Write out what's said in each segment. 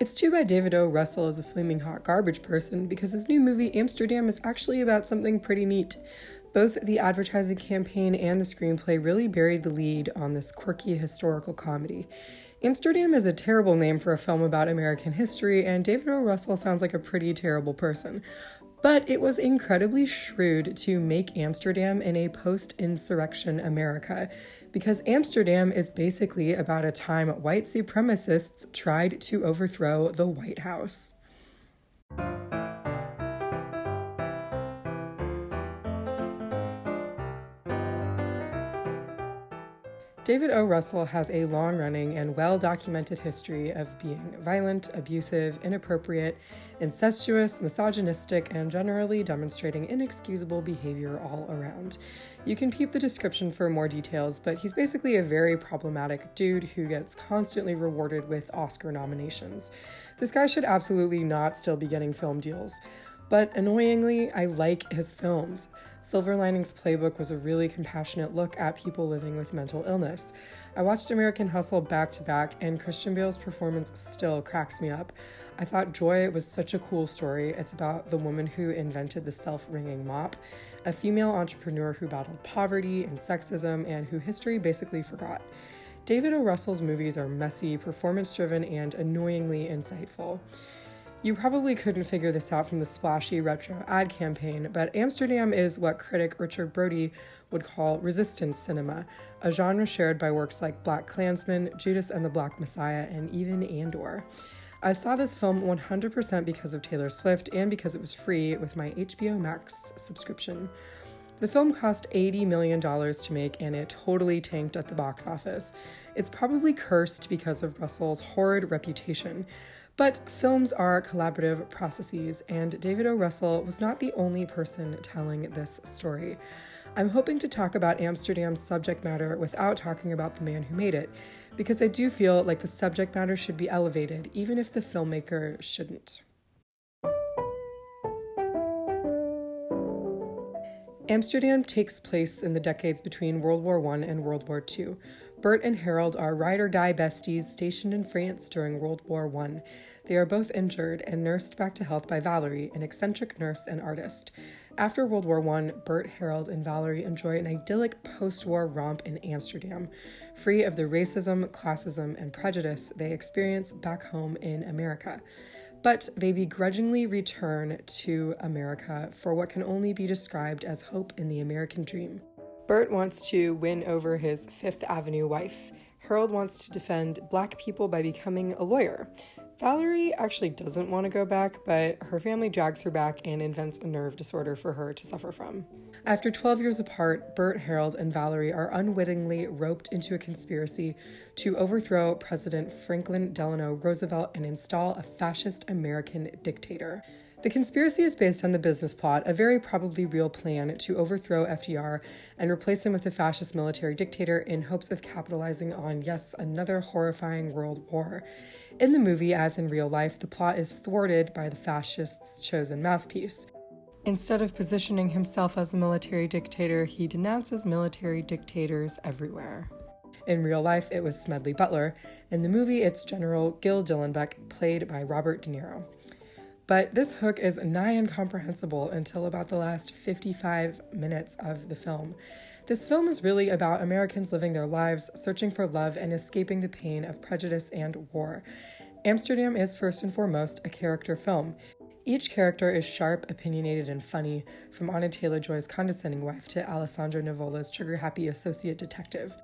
It's too bad David O. Russell is a flaming hot garbage person because his new movie Amsterdam is actually about something pretty neat. Both the advertising campaign and the screenplay really buried the lead on this quirky historical comedy. Amsterdam is a terrible name for a film about American history, and David O. Russell sounds like a pretty terrible person. But it was incredibly shrewd to make Amsterdam in a post-insurrection America, because Amsterdam is basically about a time white supremacists tried to overthrow the White House. David O. Russell has a long-running and well-documented history of being violent, abusive, inappropriate, incestuous, misogynistic, and generally demonstrating inexcusable behavior all around. You can peep the description for more details, but he's basically a very problematic dude who gets constantly rewarded with Oscar nominations. This guy should absolutely not still be getting film deals. But annoyingly, I like his films. Silver Linings Playbook was a really compassionate look at people living with mental illness. I watched American Hustle back to back, and Christian Bale's performance still cracks me up. I thought Joy was such a cool story. It's about the woman who invented the self-wringing mop, a female entrepreneur who battled poverty and sexism, and who history basically forgot. David O. Russell's movies are messy, performance-driven, and annoyingly insightful. You probably couldn't figure this out from the splashy retro ad campaign, but Amsterdam is what critic Richard Brody would call resistance cinema, a genre shared by works like BlacKkKlansman, Judas and the Black Messiah, and even Andor. I saw this film 100% because of Taylor Swift and because it was free with my HBO Max subscription. The film cost $80 million to make, and it totally tanked at the box office. It's probably cursed because of Russell's horrid reputation. But films are collaborative processes, and David O. Russell was not the only person telling this story. I'm hoping to talk about Amsterdam's subject matter without talking about the man who made it, because I do feel like the subject matter should be elevated, even if the filmmaker shouldn't. Amsterdam takes place in the decades between World War I and World War II. Bert and Harold are ride-or-die besties stationed in France during World War I. They are both injured and nursed back to health by Valerie, an eccentric nurse and artist. After World War I, Bert, Harold, and Valerie enjoy an idyllic post-war romp in Amsterdam, free of the racism, classism, and prejudice they experience back home in America. But they begrudgingly return to America for what can only be described as hope in the American dream. Bert wants to win over his Fifth Avenue wife. Harold wants to defend Black people by becoming a lawyer. Valerie actually doesn't want to go back, but her family drags her back and invents a nerve disorder for her to suffer from. After 12 years apart, Bert, Harold, and Valerie are unwittingly roped into a conspiracy to overthrow President Franklin Delano Roosevelt and install a fascist American dictator. The conspiracy is based on the business plot, a very probably real plan to overthrow FDR and replace him with a fascist military dictator in hopes of capitalizing on, yes, another horrifying world war. In the movie, as in real life, the plot is thwarted by the fascists' chosen mouthpiece. Instead of positioning himself as a military dictator, he denounces military dictators everywhere. In real life, it was Smedley Butler. In the movie, it's General Gil Dillenbeck, played by Robert De Niro. But this hook is nigh incomprehensible until about the last 55 minutes of the film. This film is really about Americans living their lives, searching for love, and escaping the pain of prejudice and war. Amsterdam is first and foremost a character film. Each character is sharp, opinionated, and funny, from Anna Taylor-Joy's condescending wife to Alessandro Nivola's trigger-happy associate detective.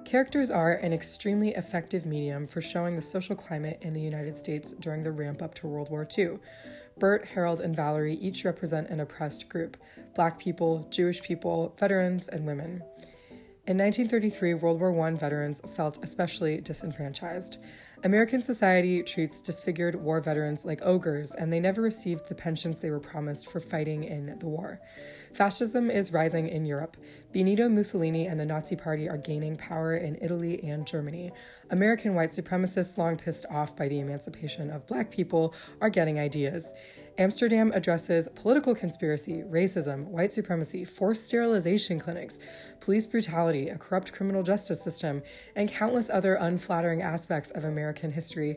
Characters are an extremely effective medium for showing the social climate in the United States during the ramp-up to World War II. Bert, Harold, and Valerie each represent an oppressed group: Black people, Jewish people, veterans, and women. In 1933, World War I veterans felt especially disenfranchised. American society treats disfigured war veterans like ogres, and they never received the pensions they were promised for fighting in the war. Fascism is rising in Europe. Benito Mussolini and the Nazi Party are gaining power in Italy and Germany. American white supremacists, long pissed off by the emancipation of Black people, are getting ideas. Amsterdam addresses political conspiracy, racism, white supremacy, forced sterilization clinics, police brutality, a corrupt criminal justice system, and countless other unflattering aspects of American history.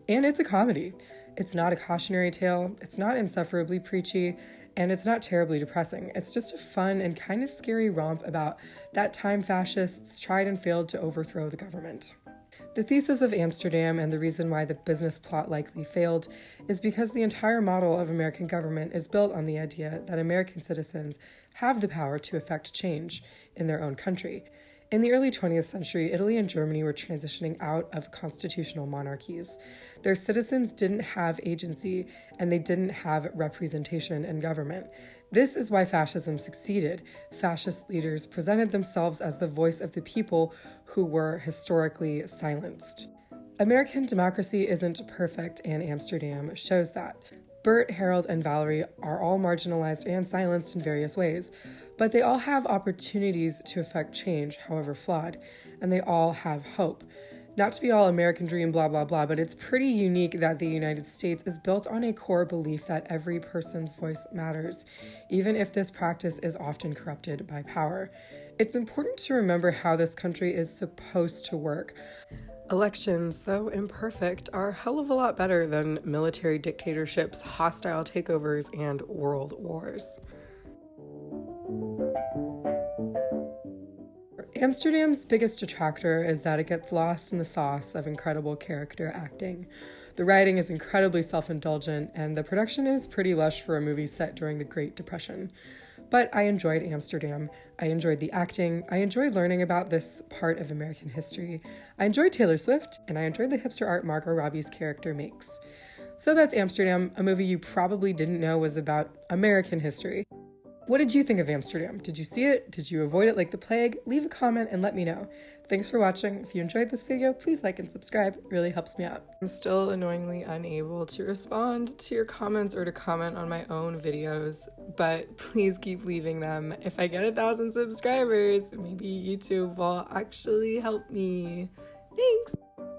And it's a comedy. It's not a cautionary tale, it's not insufferably preachy, and it's not terribly depressing. It's just a fun and kind of scary romp about that time fascists tried and failed to overthrow the government. The thesis of Amsterdam and the reason why the business plot likely failed is because the entire model of American government is built on the idea that American citizens have the power to effect change in their own country. In the early 20th century, Italy and Germany were transitioning out of constitutional monarchies. Their citizens didn't have agency, and they didn't have representation in government. This is why fascism succeeded. Fascist leaders presented themselves as the voice of the people who were historically silenced. American democracy isn't perfect, and Amsterdam shows that. Bert, Harold, and Valerie are all marginalized and silenced in various ways, but they all have opportunities to effect change, however flawed, and they all have hope. Not to be all American dream, blah, blah, blah, but it's pretty unique that the United States is built on a core belief that every person's voice matters, even if this practice is often corrupted by power. It's important to remember how this country is supposed to work. Elections, though imperfect, are a hell of a lot better than military dictatorships, hostile takeovers, and world wars. Amsterdam's biggest detractor is that it gets lost in the sauce of incredible character acting. The writing is incredibly self-indulgent, and the production is pretty lush for a movie set during the Great Depression. But I enjoyed Amsterdam. I enjoyed the acting. I enjoyed learning about this part of American history. I enjoyed Taylor Swift, and I enjoyed the hipster art Margot Robbie's character makes. So that's Amsterdam, a movie you probably didn't know was about American history. What did you think of Amsterdam? Did you see it? Did you avoid it like the plague? Leave a comment and let me know. Thanks for watching. If you enjoyed this video, please like and subscribe. It really helps me out. I'm still annoyingly unable to respond to your comments or to comment on my own videos, but please keep leaving them. If I get 1,000 subscribers, maybe YouTube will actually help me. Thanks!